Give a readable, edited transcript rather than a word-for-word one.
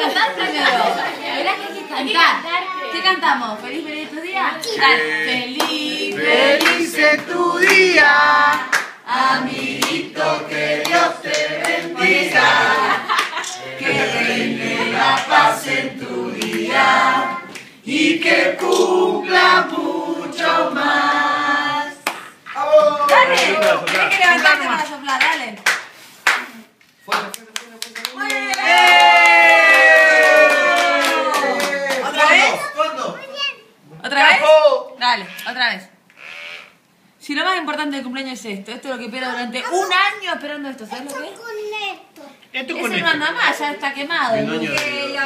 cantar primero. Verás que hay que cantar. ¿Qué cantamos? ¿Feliz, feliz tu día? Dale. Feliz, Feliz es tu día, amiguito, que Dios te bendiga, que reine la paz en tu día y que cumpla mucho más. Dale. Tienes que levantarte para soplar, dale. Muy bien. ¿Otra vez? ¿Otra vez? Dale, otra vez. Si lo más importante del cumpleaños es esto es lo que espera durante un año esperando esto, ¿sabes lo que es? Esto Ese con no esto. anda más, ya está quemado. Un año de-